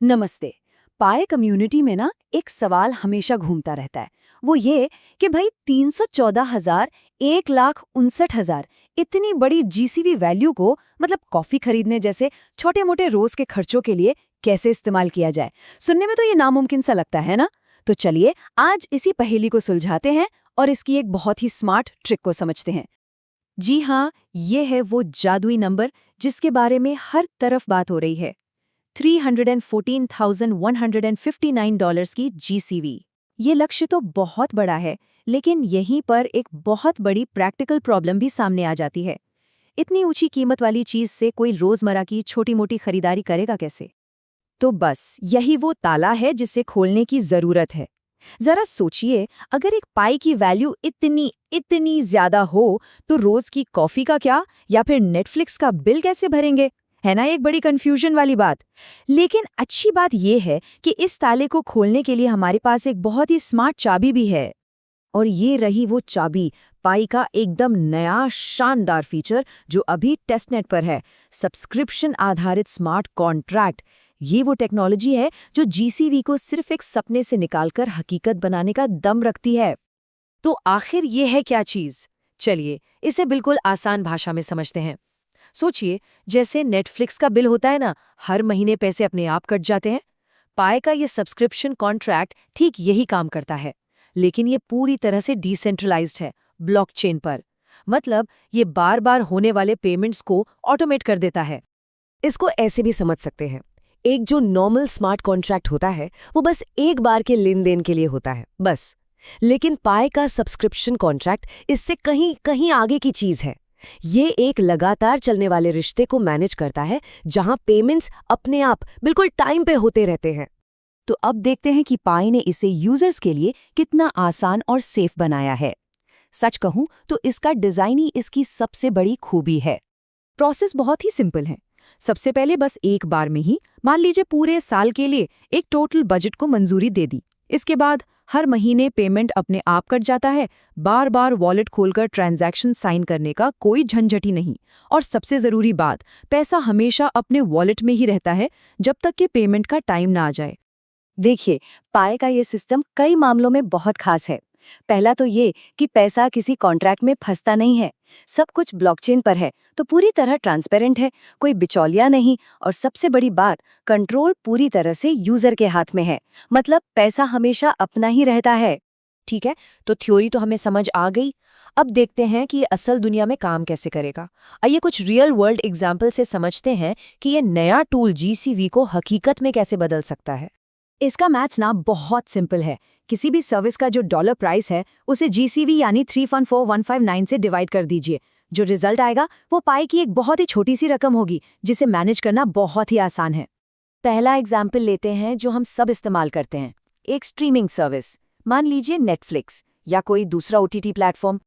नमस्ते। पाए कम्युनिटी में ना एक सवाल हमेशा घूमता रहता है। वो ये कि भाई 314,000, 1,59,000 इतनी बड़ी जीसीवी वैल्यू को मतलब कॉफी खरीदने जैसे छोटे मोटे रोज के खर्चों के लिए कैसे इस्तेमाल किया जाए। सुनने में तो ये नामुमकिन सा लगता है ना। तो चलिए आज इसी पहेली को सुलझाते हैं और इसकी एक बहुत ही स्मार्ट ट्रिक को समझते हैं। जी हाँ, ये है वो जादुई नंबर जिसके बारे में हर तरफ बात हो रही है। $314,159 की जीसीवी। ये लक्ष्य तो बहुत बड़ा है, लेकिन यहीं पर एक बहुत बड़ी प्रैक्टिकल प्रॉब्लम भी सामने आ जाती है। इतनी ऊंची कीमत वाली चीज से कोई रोजमर्रा की छोटी-मोटी खरीदारी करेगा कैसे? तो बस यही वो ताला है जिसे खोलने की जरूरत है। जरा सोचिए, अगर एक पाई की वैल्यू इतनी इतनी ज्यादा हो, तो रोज की कॉफी का क्या या फिर नेटफ्लिक्स का बिल कैसे भरेंगे? है ना एक बड़ी कंफ्यूजन वाली बात। लेकिन अच्छी बात यह है कि इस ताले को खोलने के लिए हमारे पास एक बहुत ही स्मार्ट चाबी भी है। और ये रही वो चाबी, पाई का एकदम नया शानदार फीचर जो अभी टेस्टनेट पर है, सब्सक्रिप्शन आधारित स्मार्ट कॉन्ट्रैक्ट। ये वो टेक्नोलॉजी है जो जीसीवी को सिर्फ एक सपने से निकालकर हकीकत बनाने का दम रखती है। तो आखिर ये है क्या चीज? चलिए इसे बिल्कुल आसान भाषा में समझते हैं। सोचिए, जैसे नेटफ्लिक्स का बिल होता है ना, हर महीने पैसे अपने आप कट जाते हैं। पाए का ये सब्सक्रिप्शन कॉन्ट्रैक्ट ठीक यही काम करता है, लेकिन ये पूरी तरह से डिसेंट्रलाइज्ड है, ब्लॉकचेन पर। मतलब ये बार बार होने वाले पेमेंट्स को ऑटोमेट कर देता है। इसको ऐसे भी समझ सकते हैं, एक जो नॉर्मल स्मार्ट कॉन्ट्रैक्ट होता है वो बस एक बार के लेन देन के लिए होता है बस। लेकिन पाए का सब्सक्रिप्शन कॉन्ट्रैक्ट इससे कहीं कहीं आगे की चीज है। ये एक लगातार चलने वाले रिश्ते को मैनेज करता है, जहां पेमेंट्स अपने आप बिल्कुल टाइम पे होते रहते हैं। तो अब देखते हैं कि पाई ने इसे यूजर्स के लिए कितना आसान और सेफ बनाया है। सच कहूं तो इसका डिजाइन ही इसकी सबसे बड़ी खूबी है। प्रोसेस बहुत ही सिंपल है। सबसे पहले बस एक बार में ही मान लीजिए पूरे साल के लिए एक टोटल बजट को मंजूरी दे दी। इसके बाद हर महीने पेमेंट अपने आप कट जाता है, बार बार वॉलेट खोलकर ट्रांजैक्शन साइन करने का कोई झंझट ही नहीं। और सबसे ज़रूरी बात, पैसा हमेशा अपने वॉलेट में ही रहता है जब तक कि पेमेंट का टाइम ना आ जाए। देखिए, पाए का ये सिस्टम कई मामलों में बहुत खास है। पहला तो ये कि पैसा किसी कॉन्ट्रैक्ट में फंसता नहीं है, सब कुछ ब्लॉकचेन पर है, तो पूरी तरह ट्रांसपेरेंट है, कोई बिचौलिया नहीं। और सबसे बड़ी बात, कंट्रोल पूरी तरह से यूजर के हाथ में है, मतलब पैसा हमेशा अपना ही रहता है। ठीक है, तो थ्योरी तो हमें समझ आ गई। अब देखते हैं कि ये असल दुनिया में काम कैसे करेगा। आइए कुछ रियल वर्ल्ड एग्जाम्पल से समझते हैं कि ये नया टूल जीसीवी को हकीकत में कैसे बदल सकता है। इसका मैथ्स ना बहुत सिंपल है। किसी भी सर्विस का जो डॉलर प्राइस है उसे जीसीवी यानी 314159 से डिवाइड कर दीजिए। जो रिजल्ट आएगा वो पाई की एक बहुत ही छोटी सी रकम होगी, जिसे मैनेज करना बहुत ही आसान है। पहला एग्जाम्पल लेते हैं जो हम सब इस्तेमाल करते हैं, एक स्ट्रीमिंग सर्विस। मान लीजिए नेटफ्लिक्स या कोई दूसरा ओटीटी प्लेटफॉर्म।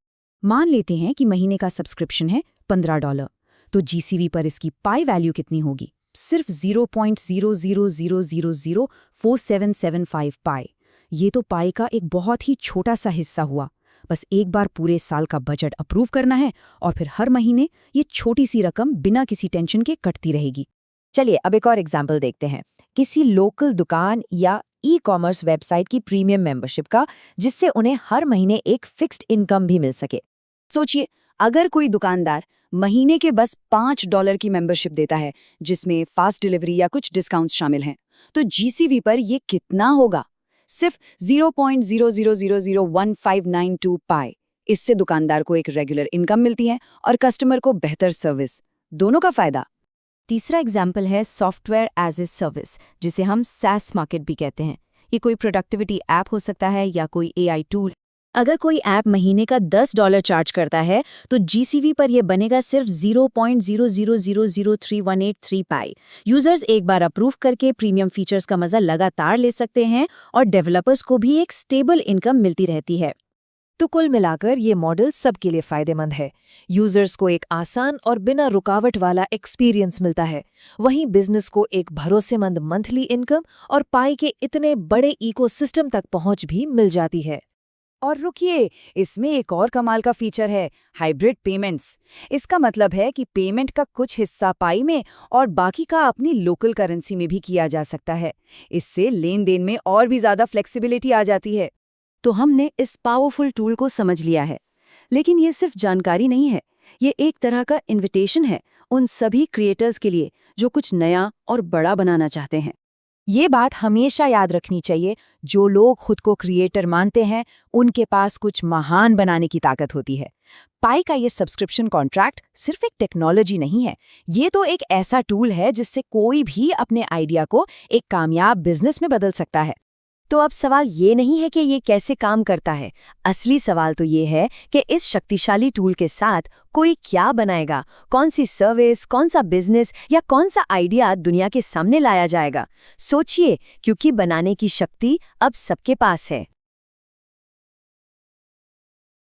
मान लेते हैं कि महीने का सब्सक्रिप्शन है $15। तो जीसीवी पर इसकी पाई वैल्यू कितनी होगी? सिर्फ 0.00004775 पाई। ये तो पाई का एक बहुत ही छोटा सा हिस्सा हुआ। बस एक बार पूरे साल का बजट अप्रूव करना है और फिर हर महीने ये छोटी सी रकम बिना किसी टेंशन के कटती रहेगी। चलिए अब एक और एग्जाम्पल देखते हैं, किसी लोकल दुकान या ई कॉमर्स वेबसाइट की प्रीमियम मेंबरशिप का, जिससे उन्हें हर महीने एक फिक्स्ड इनकम भी मिल सके। सोचिए, अगर कोई दुकानदार महीने के बस $5 की मेंबरशिप देता है, जिसमें फास्ट डिलीवरी या कुछ डिस्काउंट्स शामिल हैं, तो जीसीवी पर ये कितना होगा? सिर्फ 0.00001592 पाई। इससे दुकानदार को एक रेगुलर इनकम मिलती है और कस्टमर को बेहतर सर्विस, दोनों का फायदा। तीसरा एग्जाम्पल है सॉफ्टवेयर एज ए सर्विस, जिसे हम SaaS मार्केट भी कहते हैं। ये कोई प्रोडक्टिविटी ऐप हो सकता है या कोई AI टूल। अगर कोई ऐप महीने का $10 चार्ज करता है, तो जीसीवी पर यह बनेगा सिर्फ 0.00003183 पाई। यूजर्स एक बार अप्रूव करके प्रीमियम फीचर्स का मजा लगातार ले सकते हैं और डेवलपर्स को भी एक स्टेबल इनकम मिलती रहती है। तो कुल मिलाकर ये मॉडल सबके लिए फायदेमंद है। यूजर्स को एक आसान और बिना रुकावट वाला एक्सपीरियंस मिलता है, वहीं बिजनेस को एक भरोसेमंद मंथली इनकम और पाई के इतने बड़े इकोसिस्टम तक पहुंच भी मिल जाती है। और रुकिए, इसमें एक और कमाल का फीचर है, हाइब्रिड पेमेंट्स। इसका मतलब है कि पेमेंट का कुछ हिस्सा पाई में और बाकी का अपनी लोकल करेंसी में भी किया जा सकता है। इससे लेन देन में और भी ज़्यादा फ्लेक्सिबिलिटी आ जाती है। तो हमने इस पावरफुल टूल को समझ लिया है, लेकिन ये सिर्फ जानकारी नहीं है, ये एक तरह का इन्विटेशन है उन सभी क्रिएटर्स के लिए जो कुछ नया और बड़ा बनाना चाहते हैं। ये बात हमेशा याद रखनी चाहिए, जो लोग खुद को क्रिएटर मानते हैं उनके पास कुछ महान बनाने की ताकत होती है। पाई का ये सब्सक्रिप्शन कॉन्ट्रैक्ट सिर्फ एक टेक्नोलॉजी नहीं है, ये तो एक ऐसा टूल है जिससे कोई भी अपने आइडिया को एक कामयाब बिजनेस में बदल सकता है। तो अब सवाल ये नहीं है कि ये कैसे काम करता है, असली सवाल तो ये है कि इस शक्तिशाली टूल के साथ कोई क्या बनाएगा, कौन सी सर्विस, कौन सा बिजनेस या कौन सा आइडिया दुनिया के सामने लाया जाएगा। सोचिए, क्योंकि बनाने की शक्ति अब सबके पास है।